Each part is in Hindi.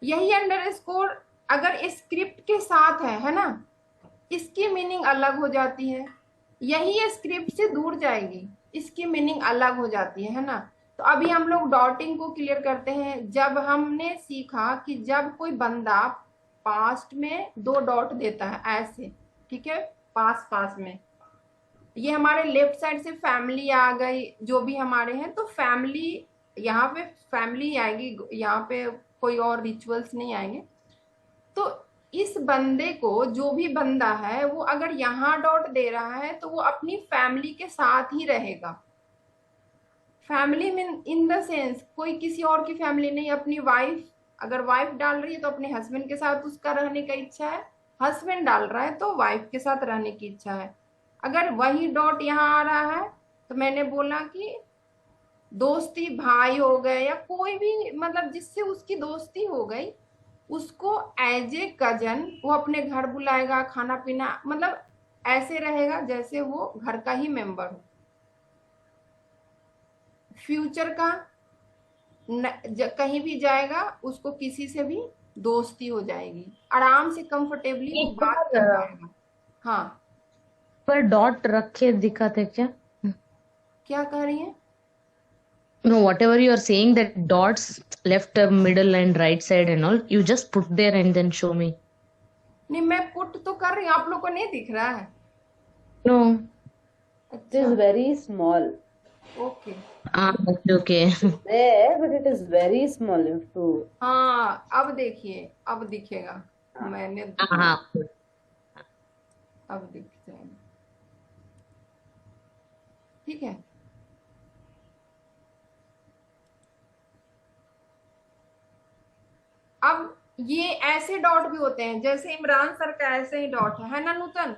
यही अंडरस्कोर अगर स्क्रिप्ट के साथ है ना, इसकी मीनिंग अलग हो जाती है। यही स्क्रिप्ट से दूर जाएगी, इसकी मीनिंग अलग हो जाती है ना। तो अभी हम लोग डॉटिंग को क्लियर करते हैं। जब हमने सीखा कि जब कोई बंदा पास्ट में दो डॉट देता है ऐसे, ठीक है, पास पास में, ये हमारे लेफ्ट साइड से फैमिली आ गई, जो भी हमारे हैं, तो फैमिली, यहाँ पे फैमिली आएगी, यहाँ पे कोई और रिचुअल्स नहीं आएंगे। तो इस बंदे को, जो भी बंदा है, वो अगर यहाँ डॉट दे रहा है तो वो अपनी फैमिली के साथ ही रहेगा। फैमिली में इन द सेंस कोई किसी और की फैमिली नहीं, अपनी वाइफ, अगर वाइफ डाल रही है तो अपने हस्बैंड के साथ उसका रहने का इच्छा है, हस्बैंड डाल रहा है तो वाइफ के साथ रहने की इच्छा है। अगर वही डॉट यहाँ आ रहा है तो मैंने बोला कि दोस्ती, भाई हो गए या कोई भी, मतलब जिससे उसकी दोस्ती हो गई, उसको एज ए कजन वो अपने घर बुलाएगा, खाना पीना, मतलब ऐसे रहेगा जैसे वो घर का ही मेंबर हो। फ्यूचर का कहीं भी जाएगा उसको किसी से भी दोस्ती हो जाएगी, आराम से कंफर्टेबली वो एक बात बार कर पाएगा। हाँ, पर डॉट रख के दिखाते क्या? क्या कह रही है? No, whatever you are saying, that dots left, middle, and right side and all, you just put there and then show me. नहीं, मैं पुट तो कर रही हूँ, आप लोग को नहीं दिख रहा है? No. It अच्छा, is very small. Okay. Ah, okay, okay. There, but it is very small. You have to. हाँ, अब देखिए, अब दिखेगा। मैंने, हाँ, अब दिख जाएगा, ठीक है। अब ये ऐसे डॉट भी होते हैं, जैसे इमरान सर का ऐसे ही डॉट है ना नूतन,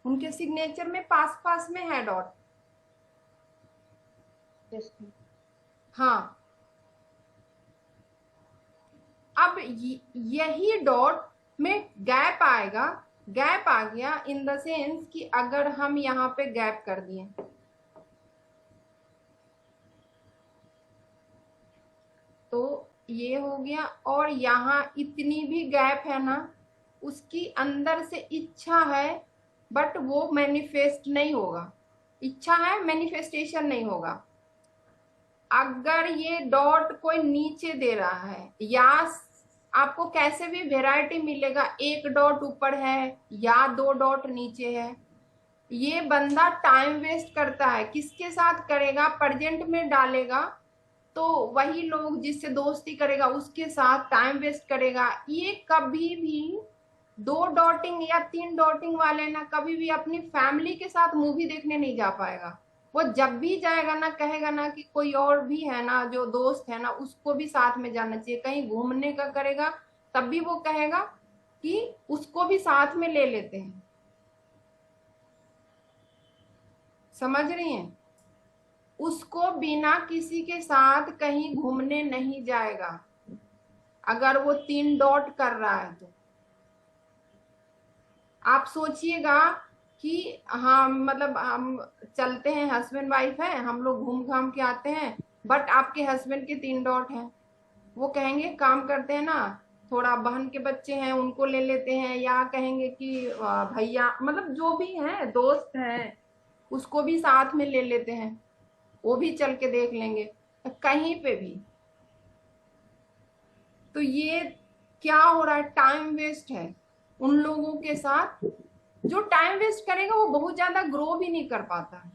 उनके सिग्नेचर में पास पास में है डॉट। Yes. हाँ, अब यही डॉट में गैप आएगा। गैप आ गया इन द सेंस कि अगर हम यहाँ पे गैप कर दिए तो ये हो गया, और यहाँ इतनी भी गैप है ना, उसकी अंदर से इच्छा है बट वो मैनिफेस्ट नहीं होगा। इच्छा है, मैनिफेस्टेशन नहीं होगा। अगर ये डॉट कोई नीचे दे रहा है, या आपको कैसे भी वेराइटी मिलेगा, एक डॉट ऊपर है या दो डॉट नीचे है, ये बंदा टाइम वेस्ट करता है। किसके साथ करेगा? प्रेजेंट में डालेगा तो वही लोग जिससे दोस्ती करेगा उसके साथ टाइम वेस्ट करेगा। ये कभी भी दो डॉटिंग या तीन डॉटिंग वाले ना कभी भी अपनी फैमिली के साथ मूवी देखने नहीं जा पाएगा। वो जब भी जाएगा ना, कहेगा ना कि कोई और भी है ना जो दोस्त है ना, उसको भी साथ में जाना चाहिए। कहीं घूमने का करेगा तब भी वो कहेगा कि उसको भी साथ में ले लेते हैं। समझ रही हैं? उसको बिना किसी के साथ कहीं घूमने नहीं जाएगा अगर वो तीन डॉट कर रहा है तो। आप सोचिएगा कि हाँ, मतलब हम चलते हैं, हस्बैंड वाइफ है, हम लोग घूम घाम के आते हैं, बट आपके हस्बैंड के तीन डॉट हैं। वो कहेंगे काम करते हैं ना, थोड़ा बहन के बच्चे हैं उनको ले लेते हैं, या कहेंगे कि भैया, मतलब जो भी है दोस्त है उसको भी साथ में ले लेते हैं, वो भी चल के देख लेंगे कहीं पे भी। तो ये क्या हो रहा है? टाइम वेस्ट है उन लोगों के साथ। जो टाइम वेस्ट करेगा वो बहुत ज्यादा ग्रो भी नहीं कर पाता है।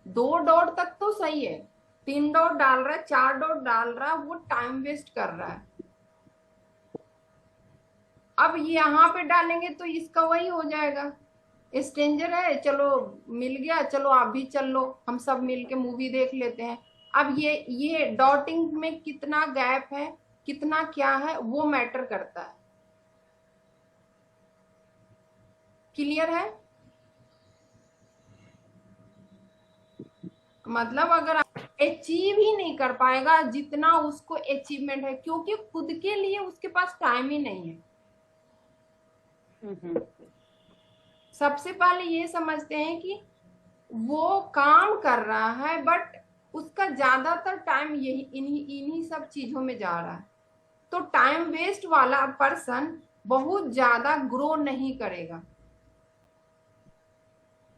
दो डॉट तक तो सही है, तीन डॉट डाल रहा है, चार डॉट डाल रहा है, वो टाइम वेस्ट कर रहा है। अब यहाँ पे डालेंगे तो इसका वही हो जाएगा, स्ट्रेंजर है, चलो मिल गया, चलो आप भी चल लो, हम सब मिल के मूवी देख लेते हैं। अब ये डॉटिंग में कितना गैप है, कितना क्या है, वो मैटर करता है। क्लियर है? मतलब अगर अचीव ही नहीं कर पाएगा जितना उसको अचीवमेंट है, क्योंकि खुद के लिए उसके पास टाइम ही नहीं है। Mm-hmm. सबसे पहले ये समझते हैं कि वो काम कर रहा है बट उसका ज्यादातर टाइम यही इन्हीं इन्हीं सब चीजों में जा रहा है। तो टाइम वेस्ट वाला पर्सन बहुत ज्यादा ग्रो नहीं करेगा।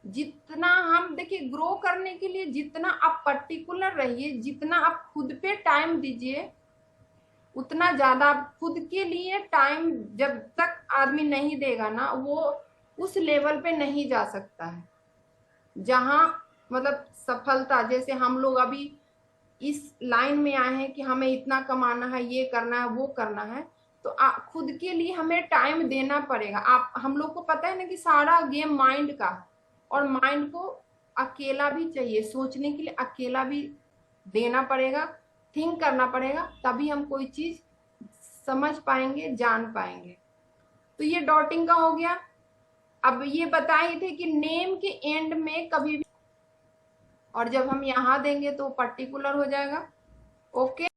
जितना हम देखिए, ग्रो करने के लिए जितना आप पर्टिकुलर रहिए, जितना आप खुद पे टाइम दीजिए, उतना ज्यादा आप खुद के लिए टाइम जब तक आदमी नहीं देगा ना, वो उस लेवल पे नहीं जा सकता है जहां मतलब सफलता, जैसे हम लोग अभी इस लाइन में आए हैं कि हमें इतना कमाना है, ये करना है, वो करना है, तो खुद के लिए हमें टाइम देना पड़ेगा। आप हम लोग को पता है ना कि सारा गेम माइंड का है, और माइंड को अकेला भी चाहिए, सोचने के लिए अकेला भी देना पड़ेगा, थिंक करना पड़ेगा, तभी हम कोई चीज समझ पाएंगे, जान पाएंगे। तो ये डॉटिंग का हो गया। अब ये बताए थे कि नेम के एंड में कभी भी, और जब हम यहाँ देंगे तो पर्टिकुलर हो जाएगा। ओके।